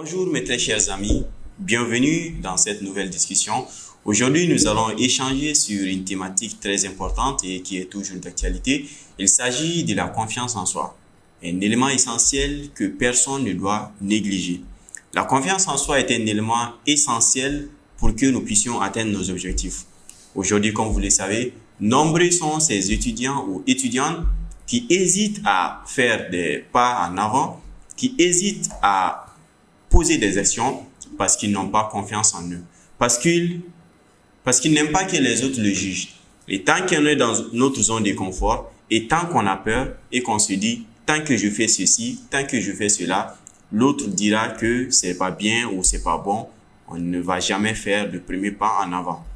Bonjour mes très chers amis, bienvenue dans cette nouvelle discussion. Aujourd'hui, nous allons échanger sur une thématique très importante et qui est toujours d'actualité. Il s'agit de la confiance en soi, un élément essentiel que personne ne doit négliger. La confiance en soi est un élément essentiel pour que nous puissions atteindre nos objectifs. Aujourd'hui, comme vous le savez, nombreux sont ces étudiants ou étudiantes qui hésitent à faire des pas en avant, qui hésitent à poser des actions parce qu'ils n'ont pas confiance en eux, parce qu'ils n'aiment pas que les autres le jugent. Et tant qu'on est dans notre zone de confort, et tant qu'on a peur et qu'on se dit, tant que je fais ceci, tant que je fais cela, l'autre dira que c'est pas bien ou c'est pas bon, on ne va jamais faire le premier pas en avant.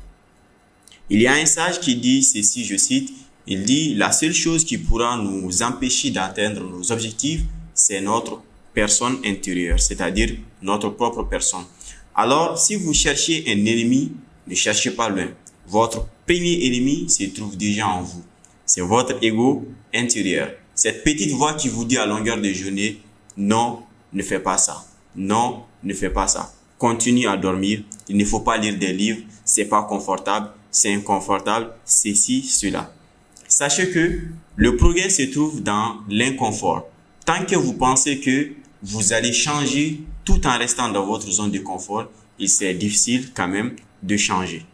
Il y a un sage qui dit ceci, je cite, il dit, la seule chose qui pourra nous empêcher d'atteindre nos objectifs, c'est notre personne intérieure, c'est-à-dire notre propre personne. Alors, si vous cherchez un ennemi, ne cherchez pas loin. Votre premier ennemi se trouve déjà en vous. C'est votre ego intérieur. Cette petite voix qui vous dit à longueur de journée, non, ne fais pas ça. Non, ne fais pas ça. Continue à dormir. Il ne faut pas lire des livres. C'est pas confortable. C'est inconfortable. Ceci, cela. Sachez que le progrès se trouve dans l'inconfort. Tant que vous pensez que vous allez changer tout en restant dans votre zone de confort, il c'est difficile quand même de changer.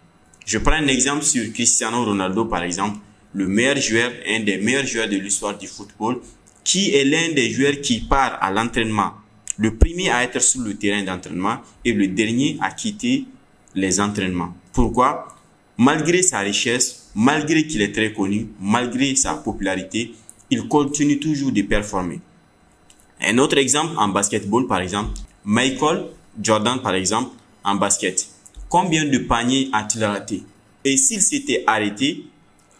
Je prends un exemple sur Cristiano Ronaldo par exemple, le meilleur joueur, un des meilleurs joueurs de l'histoire du football, qui est l'un des joueurs qui part à l'entraînement, le premier à être sur le terrain d'entraînement et le dernier à quitter les entraînements. Pourquoi? Malgré sa richesse, malgré qu'il est très connu, malgré sa popularité, il continue toujours de performer. Un autre exemple en basketball, par exemple, Michael Jordan, par exemple, en basket. Combien de paniers a-t-il raté? Et s'il s'était arrêté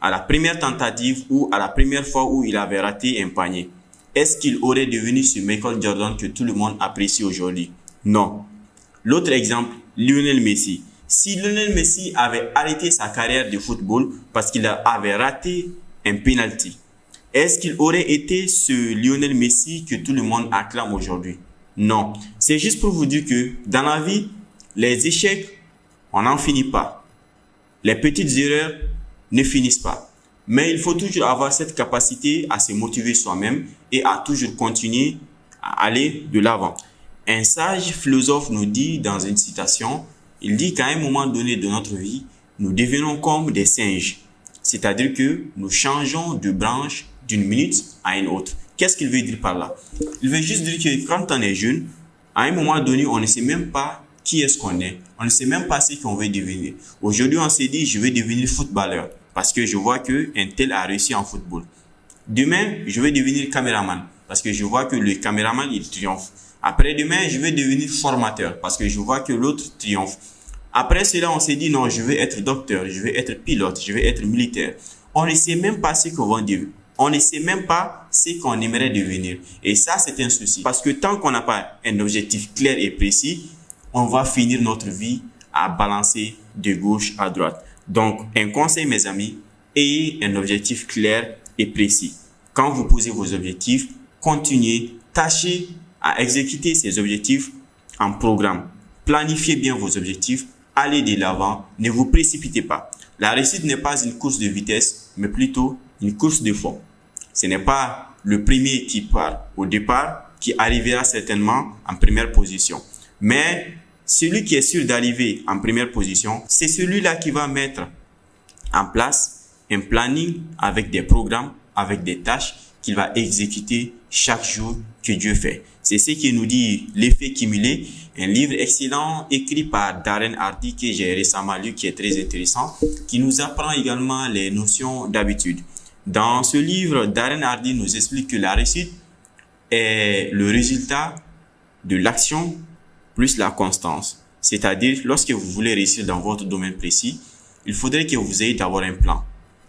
à la première tentative ou à la première fois où il avait raté un panier, est-ce qu'il aurait devenu ce Michael Jordan que tout le monde apprécie aujourd'hui? Non. L'autre exemple, Lionel Messi. Si Lionel Messi avait arrêté sa carrière de football parce qu'il avait raté un penalty, est-ce qu'il aurait été ce Lionel Messi que tout le monde acclame aujourd'hui? Non. C'est juste pour vous dire que dans la vie, les échecs, on n'en finit pas. Les petites erreurs ne finissent pas. Mais il faut toujours avoir cette capacité à se motiver soi-même et à toujours continuer à aller de l'avant. Un sage philosophe nous dit dans une citation, il dit qu'à un moment donné de notre vie, nous devenons comme des singes. C'est-à-dire que nous changeons de branche d'une minute à une autre. Qu'est-ce qu'il veut dire par là? Il veut juste dire que quand on est jeune, à un moment donné, on ne sait même pas qui est-ce qu'on est. On ne sait même pas ce qu'on veut devenir. Aujourd'hui, on s'est dit, je vais devenir footballeur parce que je vois qu'un tel a réussi en football. Demain, je vais devenir caméraman parce que je vois que le caméraman, il triomphe. Après-demain, je vais devenir formateur parce que je vois que l'autre triomphe. Après cela, on s'est dit, non, je vais être docteur, je vais être pilote, je vais être militaire. On ne sait même pas ce qu'on va devenir. On ne sait même pas ce qu'on aimerait devenir. Et ça, c'est un souci. Parce que tant qu'on n'a pas un objectif clair et précis, on va finir notre vie à balancer de gauche à droite. Donc, un conseil, mes amis, ayez un objectif clair et précis. Quand vous posez vos objectifs, continuez, tâchez à exécuter ces objectifs en programme. Planifiez bien vos objectifs, allez de l'avant, ne vous précipitez pas. La réussite n'est pas une course de vitesse, mais plutôt une course de fond. Ce n'est pas le premier qui part au départ qui arrivera certainement en première position. Mais celui qui est sûr d'arriver en première position, c'est celui-là qui va mettre en place un planning avec des programmes, avec des tâches qu'il va exécuter chaque jour que Dieu fait. C'est ce qui nous dit l'effet cumulé, un livre excellent écrit par Darren Hardy que j'ai récemment lu, qui est très intéressant, qui nous apprend également les notions d'habitude. Dans ce livre, Darren Hardy nous explique que la réussite est le résultat de l'action plus la constance. C'est-à-dire, lorsque vous voulez réussir dans votre domaine précis, il faudrait que vous ayez d'abord un plan.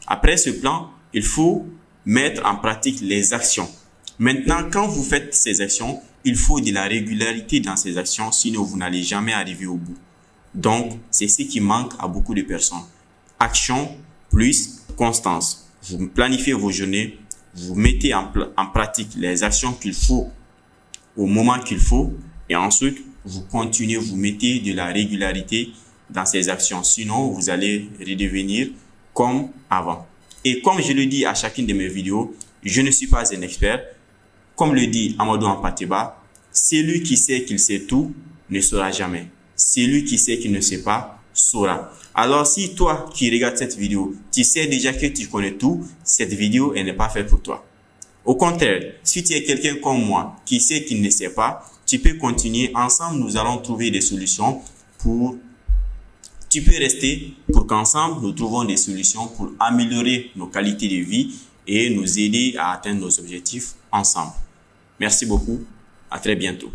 Après ce plan, il faut mettre en pratique les actions. Maintenant, quand vous faites ces actions, il faut de la régularité dans ces actions, sinon vous n'allez jamais arriver au bout. Donc, c'est ce qui manque à beaucoup de personnes. Action plus constance. Vous planifiez vos journées, vous mettez en pratique les actions qu'il faut au moment qu'il faut et ensuite vous continuez, vous mettez de la régularité dans ces actions. Sinon, vous allez redevenir comme avant. Et comme je le dis à chacune de mes vidéos, je ne suis pas un expert. Comme le dit Amadou Hampâté-Bâ, celui qui sait qu'il sait tout ne saura jamais. Celui qui sait qu'il ne sait pas saura. Alors si toi qui regardes cette vidéo, tu sais déjà que tu connais tout, cette vidéo elle n'est pas faite pour toi. Au contraire, si tu es quelqu'un comme moi qui sait qu'il ne sait pas, tu peux continuer. Ensemble, nous allons trouver des solutions pour... Tu peux rester pour qu'ensemble, nous trouvons des solutions pour améliorer nos qualités de vie et nous aider à atteindre nos objectifs ensemble. Merci beaucoup. À très bientôt.